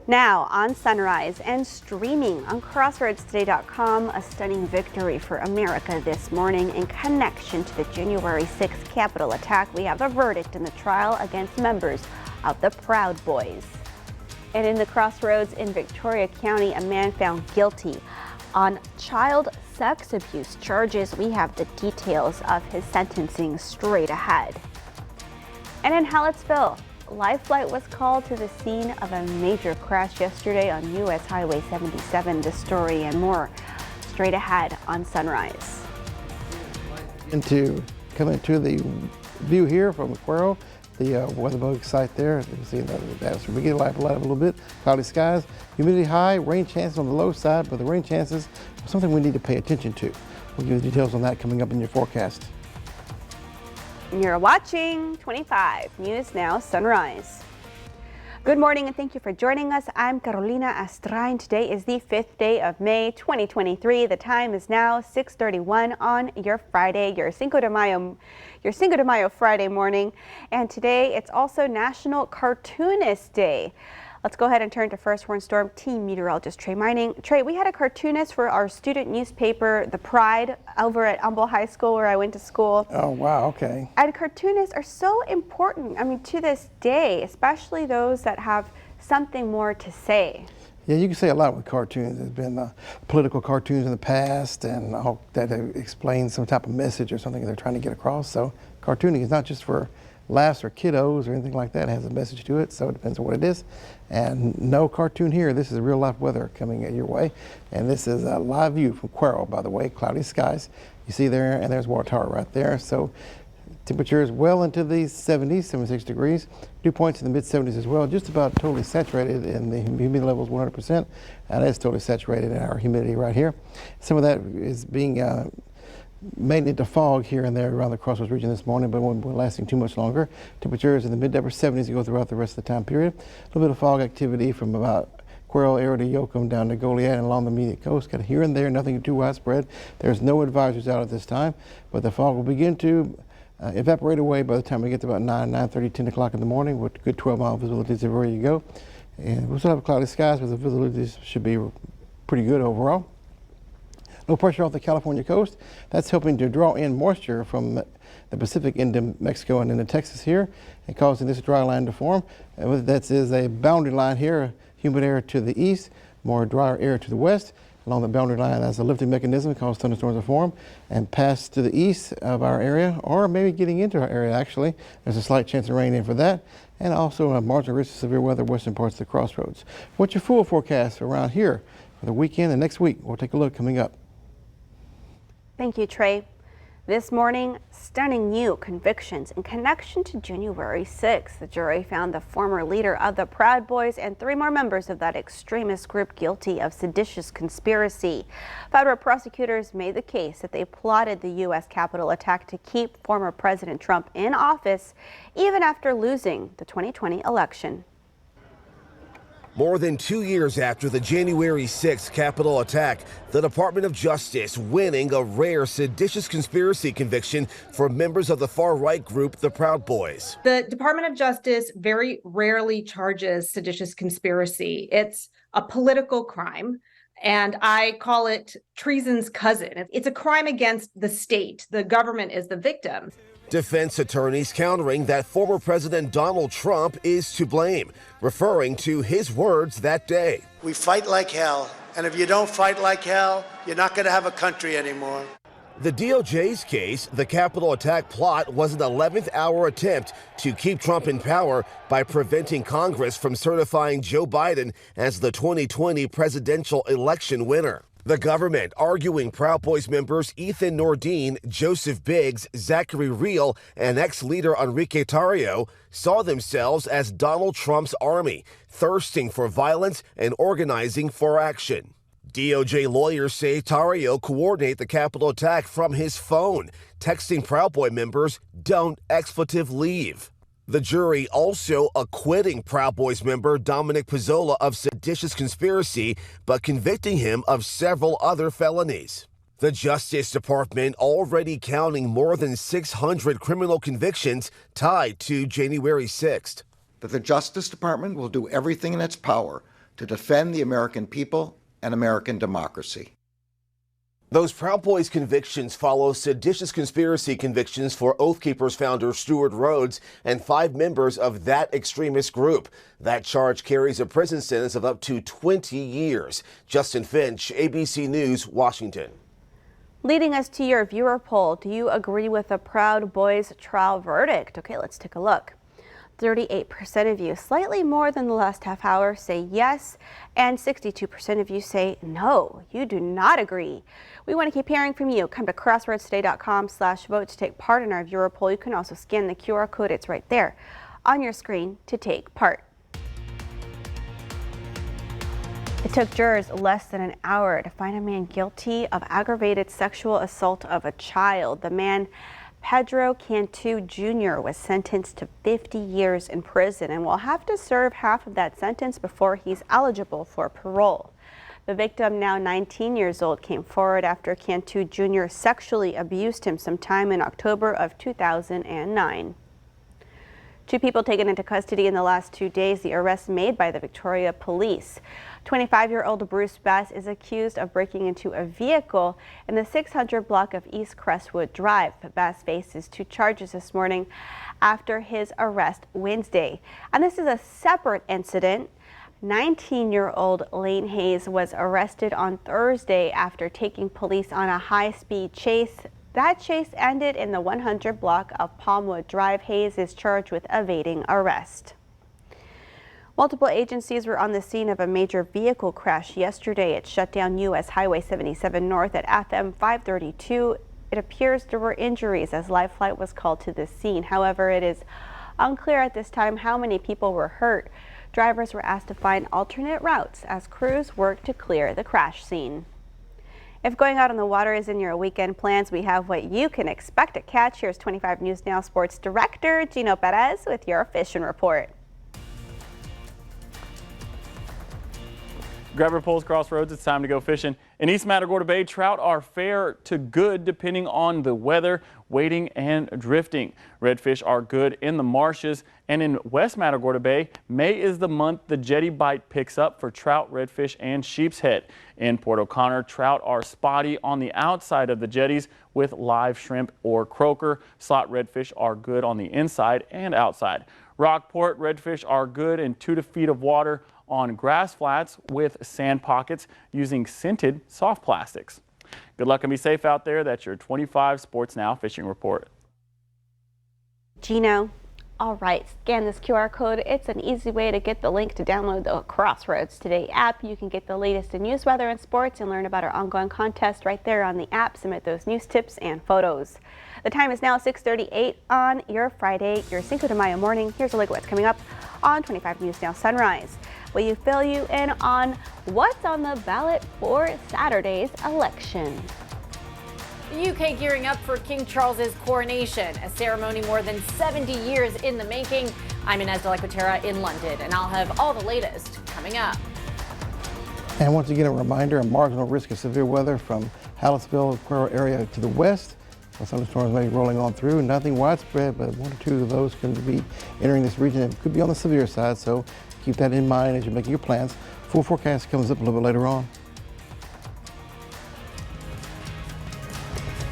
Now on Sunrise and streaming on CrossroadsToday.com, a stunning victory for America this morning in connection to the January 6th Capitol attack. We have a verdict in the trial against members of the Proud Boys. And in the Crossroads in Victoria County, a man found guilty on child sex abuse charges. We have the details of his sentencing straight ahead. And in Hallettsville, Life Flight was called to the scene of a major crash yesterday on U.S. Highway 77. This story and more straight ahead on Sunrise. Coming to the view here from Cuero, the WeatherBug site there. You can see that's beginning to light up a little bit. Cloudy skies, humidity high, rain chances on the low side, but the rain chances are something we need to pay attention to. We'll give you the details on that coming up in your forecast. You're watching 25 News Now Sunrise. Good morning and thank you for joining us. I'm Carolina Astrain. Today is the 5th day of May 2023. The time is now 6:31 on your Friday, your Cinco de Mayo Friday morning. And today it's also National Cartoonist Day. Let's go ahead and turn to First Warn Storm Team Meteorologist Trey Mining. Trey, we had a cartoonist for our student newspaper, The Pride, over at Humble High School where I went to school. Oh, wow, okay. And cartoonists are so important, to this day, especially those that have something more to say. Yeah, you can say a lot with cartoons. There's been political cartoons in the past and all that explain some type of message or something they're trying to get across. So cartooning is not just for laughs or kiddos or anything like that. It has a message to it, so it depends on what it is. And no cartoon here. This is real life weather coming your way. And this is a live view from Cuero, by the way, cloudy skies. You see there, and there's Water Tower right there. So temperature is well into the 70s, 76 degrees. Dew points in the mid-70s as well. Just about totally saturated, and the humidity level is 100%. And it's totally saturated in our humidity right here. Some of that is being made into fog here and there around the Crossroads region this morning, but won't be lasting too much longer. Temperatures in the mid-upper 70s go throughout the rest of the time period. A little bit of fog activity from about Cuero area to Yoakum down to Goliad and along the immediate coast. Got here and there, nothing too widespread. There's no advisories out at this time, but the fog will begin to evaporate away by the time we get to about 9:30, 10 o'clock in the morning with good 12-mile visibilities everywhere you go. And we'll still have cloudy skies, but the visibilities should be pretty good overall. No pressure off the California coast. That's helping to draw in moisture from the Pacific into Mexico and into Texas here and causing this dry line to form. That is a boundary line here, humid air to the east, more drier air to the west. Along the boundary line as a lifting mechanism causes thunderstorms to form and pass to the east of our area, or maybe getting into our area actually. There's a slight chance of rain in for that, and also a marginal risk of severe weather western parts of the Crossroads. What's your full forecast around here for the weekend and next week? We'll take a look coming up. Thank you, Trey. This morning, stunning new convictions in connection to January 6th. The jury found the former leader of the Proud Boys and 3 more members of that extremist group guilty of seditious conspiracy. Federal prosecutors made the case that they plotted the U.S. Capitol attack to keep former President Trump in office even after losing the 2020 election. More than 2 years after the January 6th Capitol attack, the Department of Justice winning a rare seditious conspiracy conviction for members of the far-right group, the Proud Boys. The Department of Justice very rarely charges seditious conspiracy. It's a political crime, and I call it treason's cousin. It's a crime against the state. The government is the victim. Defense attorneys countering that former President Donald Trump is to blame, referring to his words that day. We fight like hell, and if you don't fight like hell, you're not going to have a country anymore. The DOJ's case, the Capitol attack plot, was an 11th hour attempt to keep Trump in power by preventing Congress from certifying Joe Biden as the 2020 presidential election winner. The government arguing Proud Boys members Ethan Nordine, Joseph Biggs, Zachary Rehl, and ex-leader Enrique Tarrio saw themselves as Donald Trump's army, thirsting for violence and organizing for action. DOJ lawyers say Tarrio coordinated the Capitol attack from his phone, texting Proud Boy members, "Don't expletive leave." The jury also acquitting Proud Boys member Dominic Pizzola of seditious conspiracy, but convicting him of several other felonies. The Justice Department already counting more than 600 criminal convictions tied to January 6th. That the Justice Department will do everything in its power to defend the American people and American democracy. Those Proud Boys convictions follow seditious conspiracy convictions for Oath Keepers founder Stewart Rhodes and 5 members of that extremist group. That charge carries a prison sentence of up to 20 years. Justin Finch, ABC News, Washington. Leading us to your viewer poll, do you agree with the Proud Boys trial verdict? Okay, let's take a look. 38% of you, slightly more than the last half hour, say yes, and 62% of you say no, you do not agree. We want to keep hearing from you. Come to crossroadstoday.com/vote to take part in our viewer poll. You can also scan the QR code. It's right there on your screen to take part. It took jurors less than an hour to find a man guilty of aggravated sexual assault of a child. The man, Pedro Cantu Jr., was sentenced to 50 years in prison and will have to serve half of that sentence before he's eligible for parole. The victim, now 19 years old, came forward after Cantu Jr. sexually abused him sometime in October of 2009. 2 people taken into custody in the last 2 days, the arrest made by the Victoria Police. 25-year-old Bruce Bass is accused of breaking into a vehicle in the 600 block of East Crestwood Drive. Bass faces 2 charges this morning after his arrest Wednesday. And this is a separate incident. 19-year-old Lane Hayes was arrested on Thursday after taking police on a high-speed chase. That chase ended in the 100 block of Palmwood Drive. Hayes is charged with evading arrest. Multiple agencies were on the scene of a major vehicle crash yesterday. It shut down U.S. Highway 77 North at FM 532. It appears there were injuries as Life Flight was called to the scene. However, it is unclear at this time how many people were hurt. Drivers were asked to find alternate routes as crews worked to clear the crash scene. If going out on the water is in your weekend plans, we have what you can expect to catch. Here's 25 News Now Sports Director Gino Perez with your fishing report. Grab your poles, Crossroads, it's time to go fishing. In East Matagorda Bay, trout are fair to good depending on the weather, wading and drifting. Redfish are good in the marshes, and in West Matagorda Bay, May is the month the jetty bite picks up for trout, redfish and sheep's head. In Port O'Connor, trout are spotty on the outside of the jetties with live shrimp or croaker. Slot redfish are good on the inside and outside. Rockport, redfish are good in 2 feet of water on grass flats with sand pockets using scented soft plastics. Good luck and be safe out there. That's your 25 Sports Now fishing report. Gino, all right, scan this QR code. It's an easy way to get the link to download the Crossroads Today app. You can get the latest in news, weather, and sports and learn about our ongoing contest right there on the app. Submit those news tips and photos. The time is now 6:38 on your Friday, your Cinco de Mayo morning. Here's a look at what's coming up on 25 News Now Sunrise. Will you fill you in on what's on the ballot for Saturday's election? The UK gearing up for King Charles's coronation, a ceremony more than 70 years in the making. I'm Inez de la Quatera in London, and I'll have all the latest coming up. And once again, a reminder, a marginal risk of severe weather from Hallettsville area to the west. Thunderstorms may be rolling on through. Nothing widespread, but 1 or 2 of those can be entering this region. It could be on the severe side, so keep that in mind as you're making your plans. Full forecast comes up a little bit later on.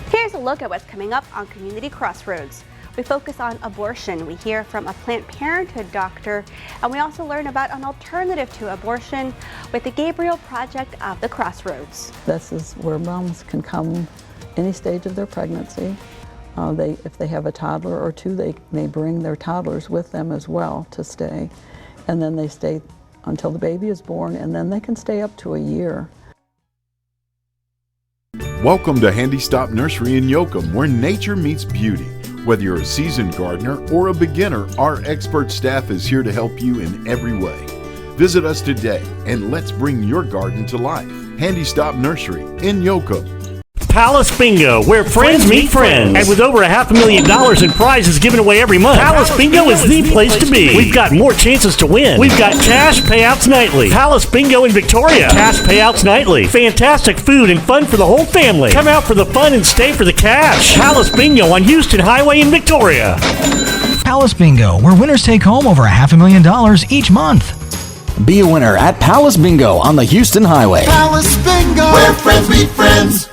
Here's a look at what's coming up on Community Crossroads. We focus on abortion. We hear from a Planned Parenthood doctor, and we also learn about an alternative to abortion with the Gabriel Project of the Crossroads. This is where moms can come any stage of their pregnancy. If they have a toddler or 2, they may bring their toddlers with them as well to stay. And then they stay until the baby is born, and then they can stay up to a year. Welcome to Handy Stop Nursery in Yoakum, where nature meets beauty. Whether you're a seasoned gardener or a beginner, our expert staff is here to help you in every way. Visit us today and let's bring your garden to life. Handy Stop Nursery in Yoakum. Palace Bingo, where friends meet friends. And with over $500,000 in prizes given away every month, Palace Bingo is the place to be. We've got more chances to win. We've got cash payouts nightly. Palace Bingo in Victoria. Cash payouts nightly. Fantastic food and fun for the whole family. Come out for the fun and stay for the cash. Palace Bingo on Houston Highway in Victoria. Palace Bingo, where winners take home over $500,000 each month. Be a winner at Palace Bingo on the Houston Highway. Palace Bingo, where friends meet friends.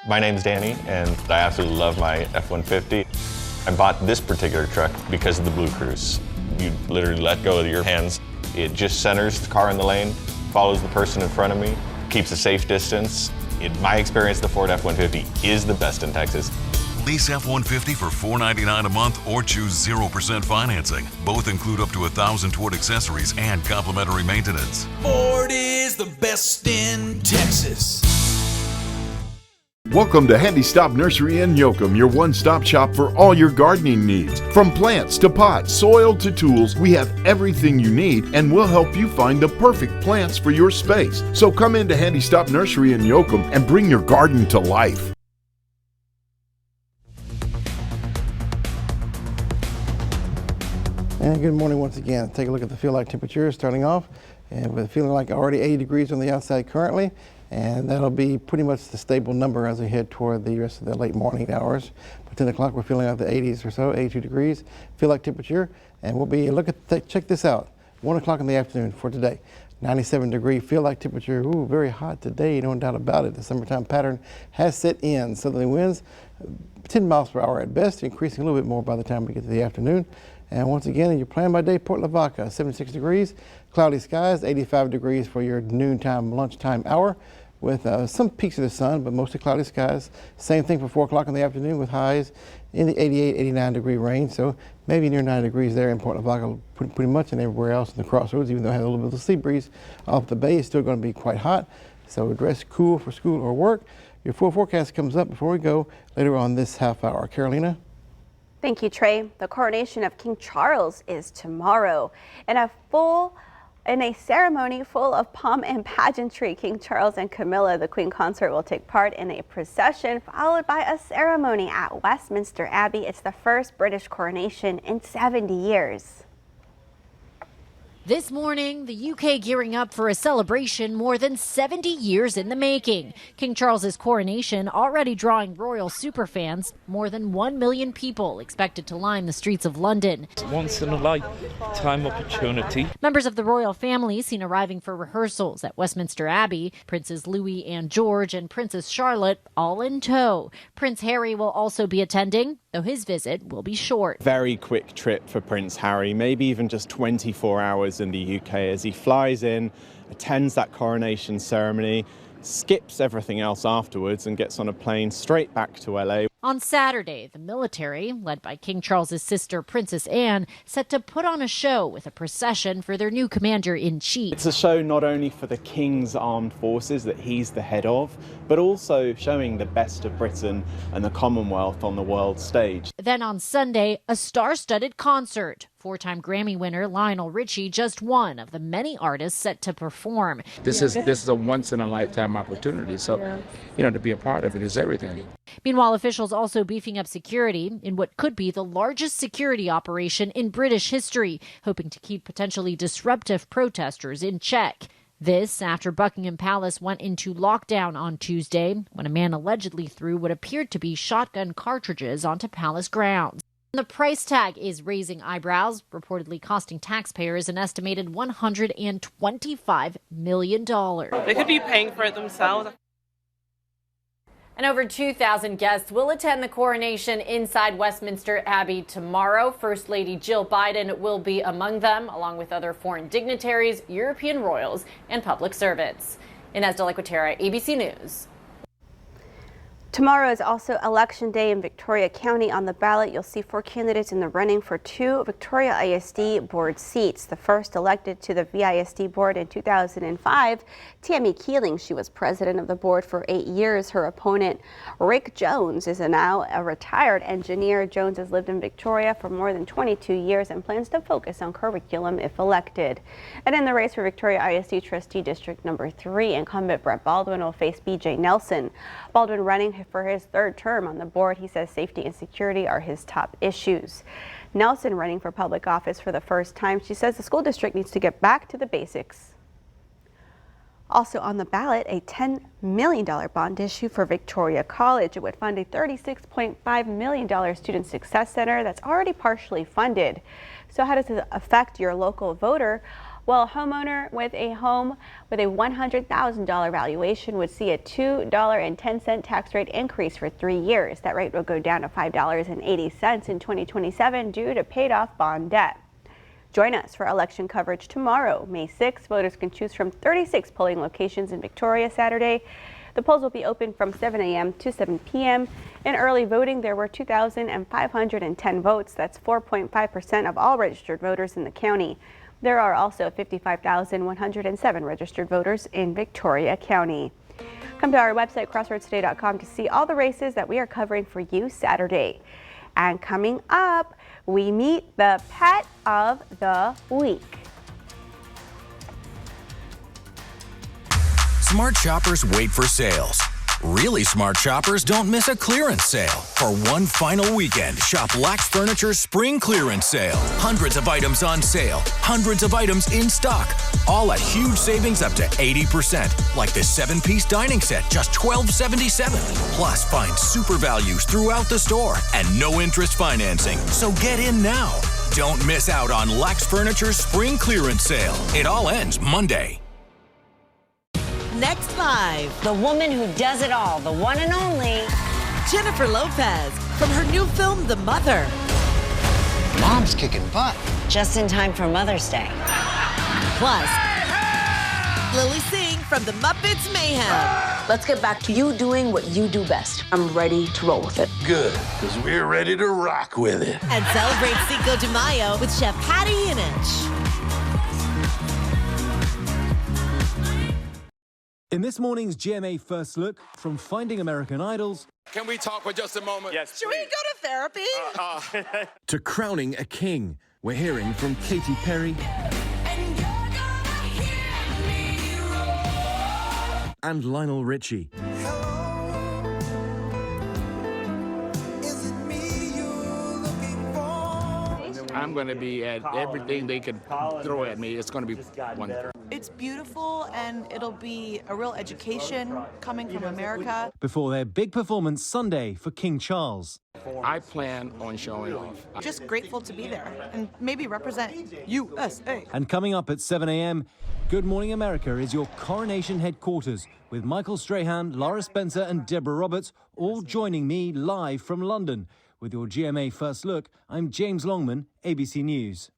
My name's Danny, and I absolutely love my F-150. I bought this particular truck because of the Blue Cruise. You literally let go of your hands. It just centers the car in the lane, follows the person in front of me, keeps a safe distance. In my experience, the Ford F-150 is the best in Texas. Lease F-150 for $499 a month or choose 0% financing. Both include up to 1,000 toward accessories and complimentary maintenance. Ford is the best in Texas. Welcome to Handy Stop Nursery in Yoakum, your one-stop shop for all your gardening needs. From plants to pots, soil to tools, we have everything you need and we'll help you find the perfect plants for your space. So come into Handy Stop Nursery in Yoakum and bring your garden to life. And good morning once again. Take a look at the feel like temperature starting off, and with feeling like already 80 degrees on the outside currently, and that'll be pretty much the stable number as we head toward the rest of the late morning hours. By 10 o'clock we're feeling like the 80s or so, 82 degrees feel like temperature, and we'll be check this out. 1 o'clock in the afternoon for today. 97 degree feel like temperature. Ooh, very hot today, no doubt about it. The summertime pattern has set in. Southerly winds 10 miles per hour at best, increasing a little bit more by the time we get to the afternoon. And once again, in your plan by day, Port Lavaca, 76 degrees, cloudy skies, 85 degrees for your noontime, lunchtime hour, with some peaks of the sun, but mostly cloudy skies. Same thing for 4 o'clock in the afternoon with highs in the 88, 89 degree range. So maybe near 90 degrees there in Port Lavaca, pretty much, and everywhere else in the crossroads, even though it has a little bit of a sea breeze off the bay, it's still going to be quite hot. So dress cool for school or work. Your full forecast comes up before we go later on this half hour. Carolina? Thank you, Trey. The coronation of King Charles is tomorrow. In a ceremony full of pomp and pageantry, King Charles and Camilla, the Queen Consort, will take part in a procession followed by a ceremony at Westminster Abbey. It's the first British coronation in 70 years. This morning, the UK gearing up for a celebration more than 70 years in the making. King Charles's coronation already drawing royal superfans. More than 1 million people expected to line the streets of London. It's once in a lifetime opportunity. Members of the royal family seen arriving for rehearsals at Westminster Abbey. Princes Louis and George and Princess Charlotte all in tow. Prince Harry will also be attending, though his visit will be short. Very quick trip for Prince Harry, maybe even just 24 hours in the UK as he flies in, attends that coronation ceremony, skips everything else afterwards and gets on a plane straight back to LA. On Saturday, the military, led by King Charles's sister Princess Anne, set to put on a show with a procession for their new commander-in-chief. It's a show not only for the King's armed forces that he's the head of, but also showing the best of Britain and the Commonwealth on the world stage. Then on Sunday, a star-studded concert. Four-time Grammy winner Lionel Richie, just one of the many artists set to perform. This is a once-in-a-lifetime opportunity, so to be a part of it is everything. Meanwhile, officials also beefing up security in what could be the largest security operation in British history, hoping to keep potentially disruptive protesters in check. This after Buckingham Palace went into lockdown on Tuesday when a man allegedly threw what appeared to be shotgun cartridges onto palace grounds. The price tag is raising eyebrows, reportedly costing taxpayers an estimated $125 million. They could be paying for it themselves. And over 2,000 guests will attend the coronation inside Westminster Abbey tomorrow. First Lady Jill Biden will be among them, along with other foreign dignitaries, European royals, and public servants. Inez de la Cuetara, ABC News. Tomorrow is also Election Day in Victoria County. On the ballot, you'll see 4 candidates in the running for 2 Victoria ISD board seats. The first elected to the VISD board in 2005, Tammy Keeling. She was president of the board for 8 years. Her opponent, Rick Jones, is now a retired engineer. Jones has lived in Victoria for more than 22 years and plans to focus on curriculum if elected. And in the race for Victoria ISD Trustee District Number 3, incumbent Brett Baldwin will face BJ Nelson. Baldwin running for his 3rd term on the board. He says safety and security are his top issues. Nelson running for public office for the first time. She says the school district needs to get back to the basics. Also on the ballot, a $10 million bond issue for Victoria College. It would fund a $36.5 million Student Success Center that's already partially funded. So how does it affect your local voter? Well, a homeowner with a home with a $100,000 valuation would see a $2.10 tax rate increase for 3 years. That rate will go down to $5.80 in 2027 due to paid off bond debt. Join us for election coverage tomorrow, May 6th. Voters can choose from 36 polling locations in Victoria Saturday. The polls will be open from 7 a.m. to 7 p.m. In early voting, there were 2,510 votes. That's 4.5% of all registered voters in the county. There are also 55,107 registered voters in Victoria County. Come to our website, crossroadstoday.com, to see all the races that we are covering for you Saturday. And coming up, we meet the pet of the week. Smart shoppers wait for sales. Really smart shoppers don't miss a clearance sale. For one final weekend, shop Lax Furniture's spring clearance sale. Hundreds of items on sale, hundreds of items in stock, all at huge savings up to 80%. Like this 7-piece dining set, just $12.77. Plus, find super values throughout the store and no interest financing. So get in now. Don't miss out on Lax Furniture's spring clearance sale. It all ends Monday. Next live, the woman who does it all, the one and only Jennifer Lopez from her new film, The Mother. Mom's kicking butt. Just in time for Mother's Day. Plus, Lily Singh from The Muppets Mayhem. Let's get back to you doing what you do best. I'm ready to roll with it. Good, because we're ready to rock with it. And celebrate Cinco de Mayo with Chef Patty Inich. In this morning's GMA First Look, from Finding American Idols... Can we talk for just a moment? Yes, Should we go to therapy? to crowning a king. We're hearing from Katy Perry... and Lionel Richie. I'm going to be at everything they can throw at me. It's going to be wonderful. It's beautiful, and it'll be a real education coming from America. Before their big performance Sunday for King Charles. I plan on showing off. Just grateful to be there and maybe represent USA. And coming up at 7 a.m., Good Morning America is your coronation headquarters with Michael Strahan, Laura Spencer and Deborah Roberts all joining me live from London. With your GMA First Look, I'm James Longman, ABC News.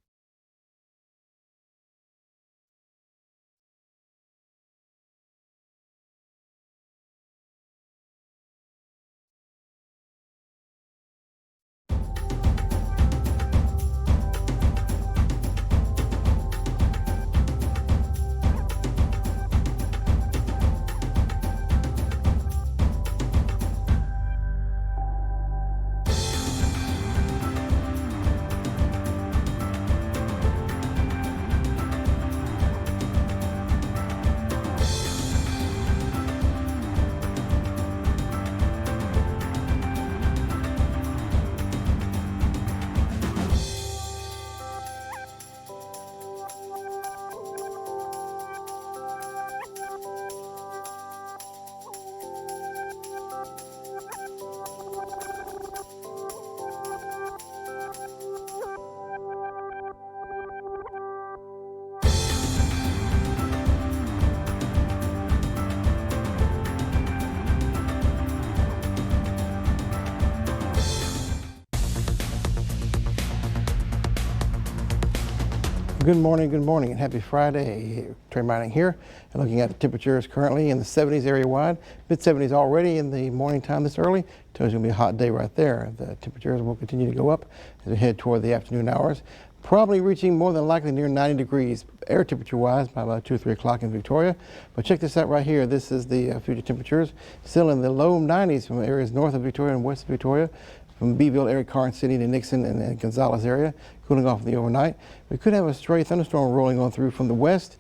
Good morning, and happy Friday. Trey Mining here, and looking at the temperatures currently in the 70s area wide. Mid-70s already in the morning time this early. Tells you it's going to be a hot day right there. The temperatures will continue to go up as we head toward the afternoon hours. Probably reaching more than likely near 90 degrees air temperature wise by about 2 or 3 o'clock in Victoria. But check this out right here. This is the future temperatures. Still in the low 90s from areas north of Victoria and west of Victoria. From Beeville, Erie, Carson City to Nixon and Gonzales area, cooling off in the overnight. We could have a stray thunderstorm rolling on through from the west.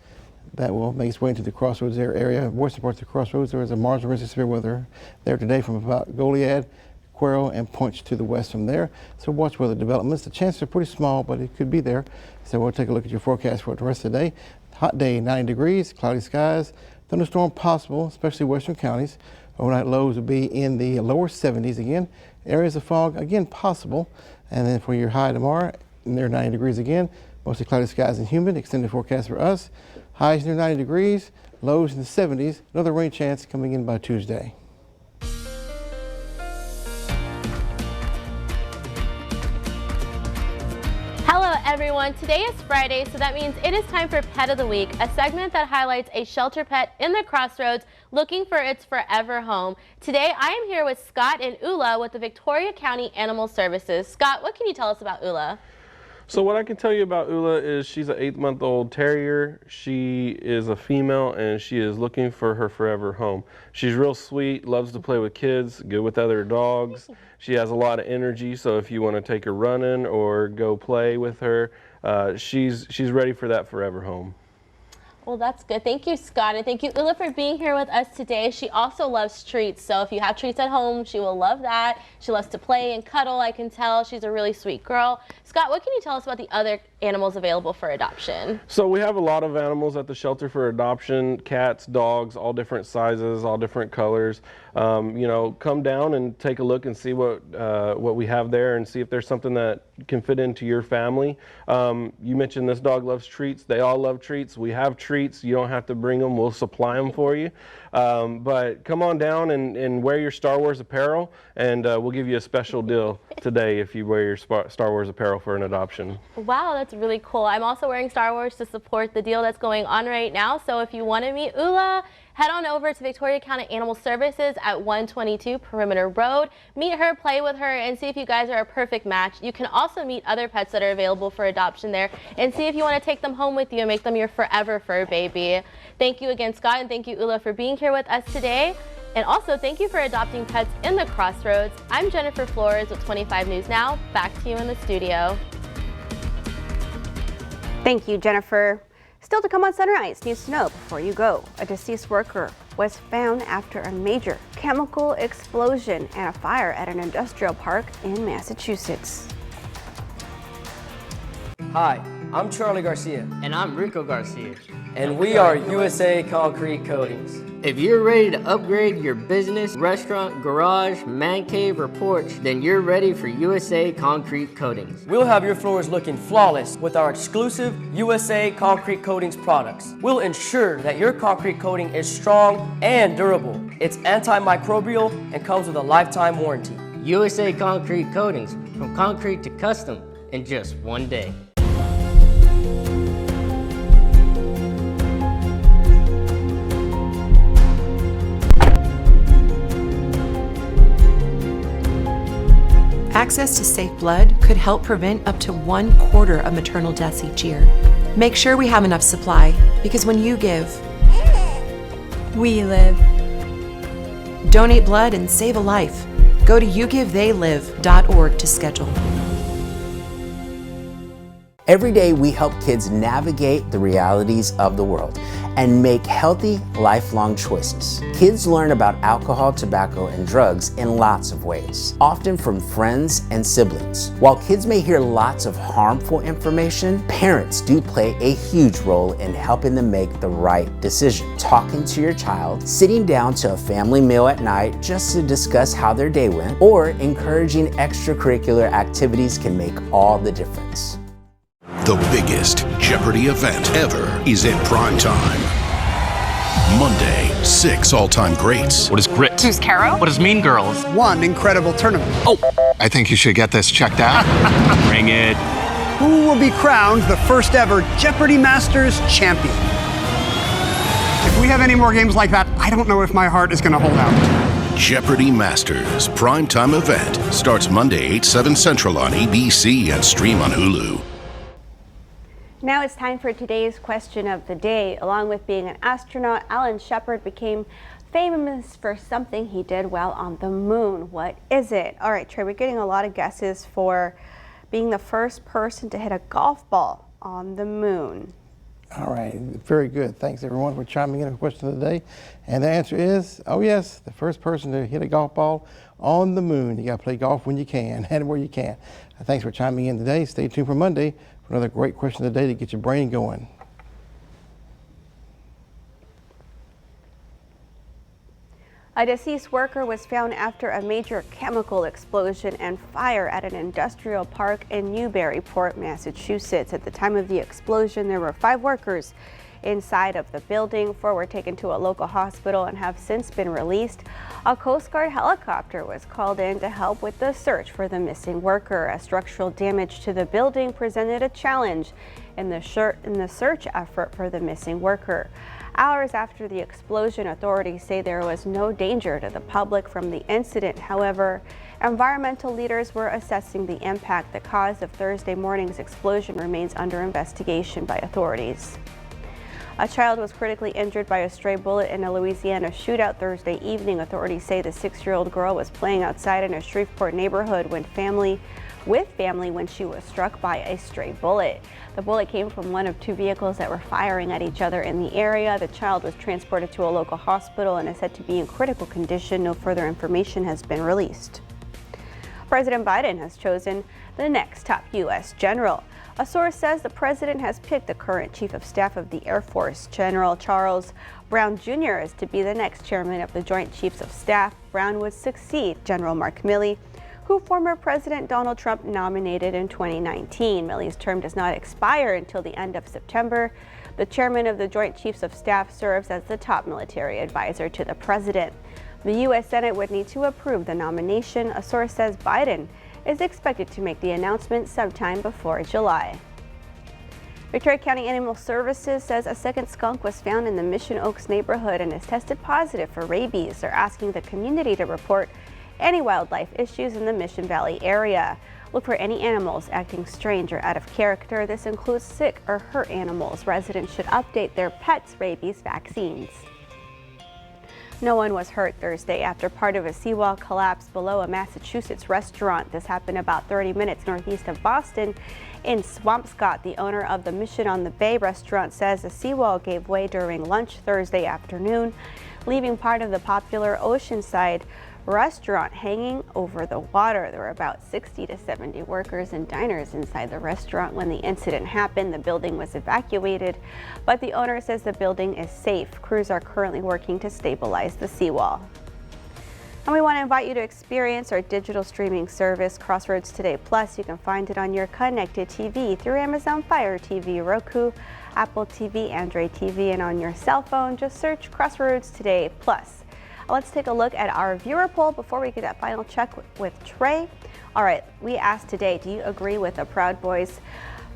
That will make its way into the Crossroads area, western parts of the Crossroads. There is a marginal risk of severe weather there today from about Goliad, Cuero, and Punch to the west from there. So watch weather developments. The chances are pretty small, but it could be there. So we'll take a look at your forecast for the rest of the day. Hot day, 90 degrees, cloudy skies, thunderstorm possible, especially western counties. Overnight lows will be in the lower 70s again. Areas of fog, again, possible. And then for your high tomorrow, near 90 degrees again. Mostly cloudy skies and humid. Extended forecast for us. Highs near 90 degrees, lows in the 70s. Another rain chance coming in by Tuesday. Hello everyone, today is Friday, so that means it is time for Pet of the Week, a segment that highlights a shelter pet in the Crossroads looking for its forever home. Today I am here with Scott and Ula with the Victoria County Animal Services. Scott, what can you tell us about Ula? So what I can tell you about Ula is she's an 8-month-old terrier. She is a female and she is looking for her forever home. She's real sweet, loves to play with kids, good with other dogs. She has a lot of energy, so if you want to take her running or go play with her, she's ready for that forever home. Well, that's good. Thank you, Scott, and thank you, Ula, for being here with us today. She also loves treats, so if you have treats at home, she will love that. She loves to play and cuddle, I can tell. She's a really sweet girl. Scott, what can you tell us about the other animals available for adoption? So we have a lot of animals at the shelter for adoption, cats, dogs, all different sizes, all different colors. You know, come down and take a look and see what we have there and see if there's something that can fit into your family. You mentioned this dog loves treats. They all love treats. We have treats. You don't have to bring them. We'll supply them for you. But come on down and wear your Star Wars apparel, and we'll give you a special deal today if you wear your Star Wars apparel for an adoption. Wow, that's really cool. I'm also wearing Star Wars to support the deal that's going on right now. So if you want to meet Ula, head on over to Victoria County Animal Services at 122 Perimeter Road. Meet her, play with her, and see if you guys are a perfect match. You can also meet other pets that are available for adoption there and see if you want to take them home with you and make them your forever fur baby. Thank you again, Scott, and thank you, Ula, for being here with us today. And also, thank you for adopting pets in the Crossroads. I'm Jennifer Flores with 25 News Now. Back to you in the studio. Thank you, Jennifer. Still to come on Sunrise, news to know before you go. A deceased worker was found after a major chemical explosion and a fire at an industrial park in Massachusetts. Hi, I'm Charlie Garcia. And I'm Rico Garcia. And we are USA Concrete Coatings. If you're ready to upgrade your business, restaurant, garage, man cave, or porch, then you're ready for USA Concrete Coatings. We'll have your floors looking flawless with our exclusive USA Concrete Coatings products. We'll ensure that your concrete coating is strong and durable. It's antimicrobial and comes with a lifetime warranty. USA Concrete Coatings, from concrete to custom in just one day. Access to safe blood could help prevent up to 1/4 of maternal deaths each year. Make sure we have enough supply, because when you give, we live. Donate blood and save a life. Go to yougivetheilive.org to schedule. Every day we help kids navigate the realities of the world and make healthy, lifelong choices. Kids learn about alcohol, tobacco, and drugs in lots of ways, often from friends and siblings. While kids may hear lots of harmful information, parents do play a huge role in helping them make the right decision. Talking to your child, sitting down to a family meal at night just to discuss how their day went, or encouraging extracurricular activities can make all the difference. The biggest Jeopardy event ever is in prime time. Monday, 6 all-time greats. What is Grit? Who's Caro? What is Mean Girls? One incredible tournament. Oh, I think you should get this checked out. Bring it. Who will be crowned the first ever Jeopardy Masters champion? If we have any more games like that, I don't know if my heart is going to hold out. Jeopardy Masters primetime event starts Monday, 8/7 Central on ABC and stream on Hulu. Now it's time for today's question of the day. Along with being an astronaut, Alan Shepard became famous for something he did while on the moon. What is it? All right, Trey, we're getting a lot of guesses for being the first person to hit a golf ball on the moon. All right, very good. Thanks everyone for chiming in on the question of the day. And the answer is, oh yes, the first person to hit a golf ball on the moon. You got to play golf when you can and where you can. Thanks for chiming in today. Stay tuned for Monday for another great question of the day to get your brain going. A deceased worker was found after a major chemical explosion and fire at an industrial park in Newburyport, Massachusetts. At the time of the explosion, there were 5 workers inside of the building. 4 were taken to a local hospital and have since been released. A Coast Guard helicopter was called in to help with the search for the missing worker. A structural damage to the building presented a challenge in the search effort for the missing worker. Hours after the explosion, authorities say there was no danger to the public from the incident. However, environmental leaders were assessing the impact. The cause of Thursday morning's explosion remains under investigation by authorities. A child was critically injured by a stray bullet in a Louisiana shootout Thursday evening. Authorities say the 6-year-old girl was playing outside in a Shreveport neighborhood with family when she was struck by a stray bullet. The bullet came from one of 2 vehicles that were firing at each other in the area. The child was transported to a local hospital and is said to be in critical condition. No further information has been released. President Biden has chosen the next top U.S. general. A source says the president has picked the current Chief of Staff of the Air Force, General Charles Brown Jr., as to be the next chairman of the Joint Chiefs of Staff. Brown would succeed General Mark Milley, who former President Donald Trump nominated in 2019. Milley's term does not expire until the end of September. The chairman of the Joint Chiefs of Staff serves as the top military advisor to the president. The U.S. Senate would need to approve the nomination. A source says Biden is expected to make the announcement sometime before July. Victoria County Animal Services says a second skunk was found in the Mission Oaks neighborhood and is tested positive for rabies. They're asking the community to report any wildlife issues in the Mission Valley area. Look for any animals acting strange or out of character. This includes sick or hurt animals. Residents should update their pets' rabies vaccines. No one was hurt Thursday after part of a seawall collapsed below a Massachusetts restaurant. This happened about 30 minutes northeast of Boston in Swampscott. The owner of the Mission on the Bay restaurant says the seawall gave way during lunch Thursday afternoon, leaving part of the popular Oceanside restaurant hanging over the water. There were about 60 to 70 workers and diners inside the restaurant when the incident happened. The building was evacuated, but the owner says the building is safe. Crews are currently working to stabilize the seawall. And we want to invite you to experience our digital streaming service, Crossroads Today Plus. You can find it on your connected TV through Amazon Fire TV, Roku, Apple TV, Android TV, and on your cell phone. Just search Crossroads Today Plus. Let's take a look at our viewer poll before we get that final check with Trey. All right, we asked today, do you agree with the Proud Boys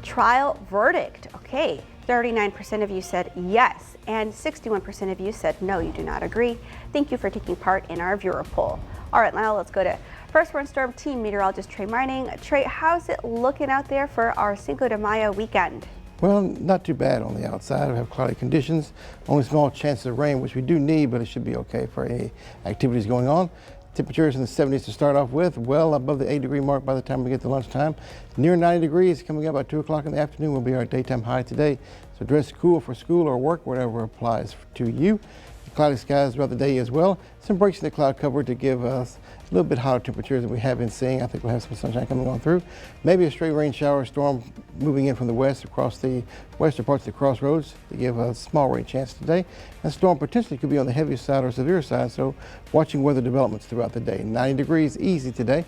trial verdict? Okay, 39% of you said yes, and 61% of you said no, you do not agree. Thank you for taking part in our viewer poll. All right, now let's go to First Warn Storm Team meteorologist Trey Mining. Trey, how's it looking out there for our Cinco de Mayo weekend? Well, not too bad on the outside. We have cloudy conditions, only small chances of rain, which we do need, but it should be okay for any activities going on. Temperatures in the 70s to start off with, well above the 8-degree mark by the time we get to lunchtime. Near 90 degrees coming up by 2 o'clock in the afternoon will be our daytime high today. So dress cool for school or work, whatever applies to you. Cloudy skies throughout the day as well. Some breaks in the cloud cover to give us a little bit hotter temperatures than we have been seeing. I think we'll have some sunshine coming on through. Maybe a stray rain shower storm moving in from the west across the western parts of the crossroads to give a small rain chance today. That storm potentially could be on the heavy side or severe side, so watching weather developments throughout the day. 90 degrees easy today.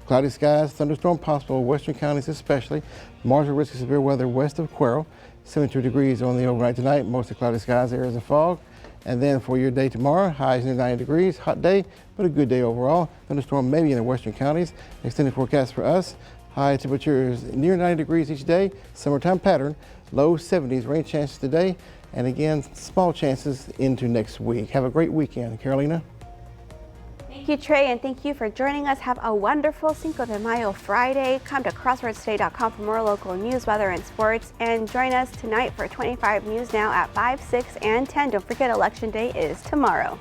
Cloudy skies, thunderstorm possible, western counties especially. Marginal risk of severe weather west of Cuero. 72 degrees on the overnight tonight. Mostly cloudy skies, areas of fog. And then for your day tomorrow, highs near 90 degrees, hot day, but a good day overall. Thunderstorm maybe in the western counties. Extended forecast for us, high temperatures near 90 degrees each day, summertime pattern, low 70s, rain chances today, and again, small chances into next week. Have a great weekend, Carolina. Thank you, Trey, and thank you for joining us. Have a wonderful Cinco de Mayo Friday. Come to crossroadstoday.com for more local news, weather, and sports. And join us tonight for 25 News Now at 5, 6, and 10. Don't forget, Election Day is tomorrow.